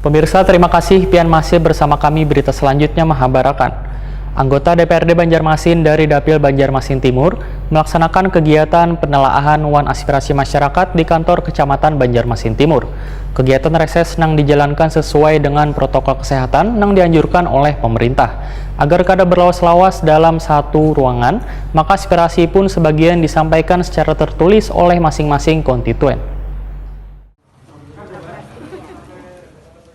Pemirsa, terima kasih pian masih bersama kami. Berita selanjutnya Mahabarakan. Anggota DPRD Banjarmasin dari Dapil Banjarmasin Timur melaksanakan kegiatan penelaahan wan aspirasi masyarakat di kantor Kecamatan Banjarmasin Timur. Kegiatan reses nang dijalankan sesuai dengan protokol kesehatan nang dianjurkan oleh pemerintah. Agar kada berlawas-lawas dalam satu ruangan, maka aspirasi pun sebagian disampaikan secara tertulis oleh masing-masing konstituen.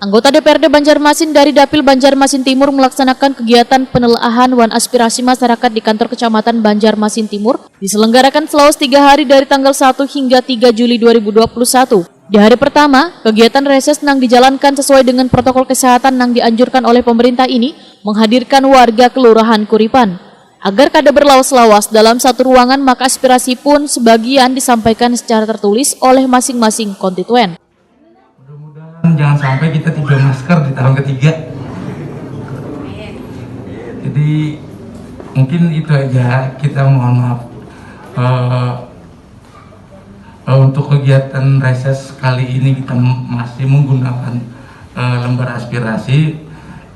Anggota DPRD Banjarmasin dari Dapil Banjarmasin Timur melaksanakan kegiatan penelaahan wan aspirasi masyarakat di kantor Kecamatan Banjarmasin Timur diselenggarakan selama 3 hari dari tanggal 1 hingga 3 Juli 2021. Di hari pertama, kegiatan reses nang dijalankan sesuai dengan protokol kesehatan nang dianjurkan oleh pemerintah ini menghadirkan warga Kelurahan Kuripan. Agar kada berlawas-lawas dalam satu ruangan, maka aspirasi pun sebagian disampaikan secara tertulis oleh masing-masing konstituen. Jangan sampai kita 3 masker di tahun ketiga. Jadi mungkin itu aja, kita mohon maaf untuk kegiatan reses kali ini kita masih menggunakan lembar aspirasi.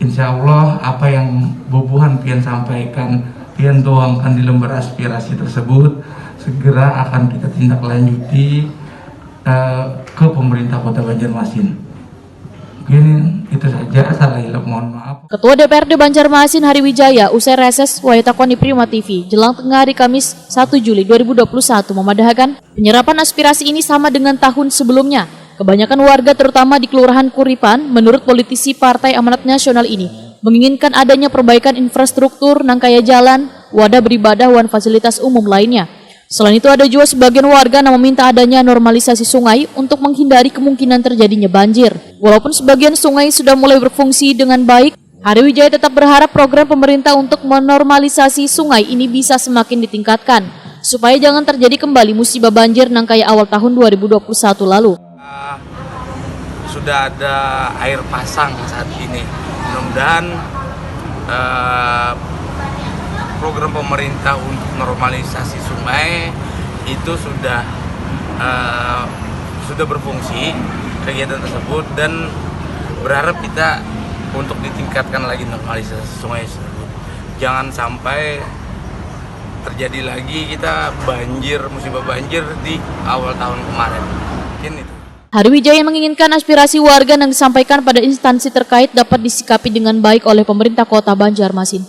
Insya Allah apa yang bubuhan pian sampaikan, pian tuangkan di lembar aspirasi tersebut segera akan kita tindak lanjuti ke pemerintah Kota Banjarmasin. Mungkin itu saja, salah hilap mohon maaf. Ketua DPRD Banjarmasin Hari Wijaya usai reses wayatakon di Prima TV jelang tengah hari Kamis 1 Juli 2021 memadahkan penyerapan aspirasi ini sama dengan tahun sebelumnya. Kebanyakan warga terutama di Kelurahan Kuripan menurut politisi Partai Amanat Nasional ini menginginkan adanya perbaikan infrastruktur nang kaya jalan, wadah beribadah dan fasilitas umum lainnya. Selain itu ada juga sebagian warga yang meminta adanya normalisasi sungai untuk menghindari kemungkinan terjadinya banjir. Walaupun sebagian sungai sudah mulai berfungsi dengan baik, Hari Wijaya tetap berharap program pemerintah untuk menormalisasi sungai ini bisa semakin ditingkatkan, supaya jangan terjadi kembali musibah banjir nang kayak awal tahun 2021 lalu. Sudah ada air pasang saat ini. Mudah-mudahan program pemerintah untuk normalisasi sungai itu sudah berfungsi kegiatan tersebut, dan berharap kita untuk ditingkatkan lagi normalisasi sungai tersebut. Jangan sampai terjadi lagi kita musibah banjir di awal tahun kemarin. Mungkin itu. Hari Wijaya menginginkan aspirasi warga yang disampaikan pada instansi terkait dapat disikapi dengan baik oleh pemerintah Kota Banjarmasin.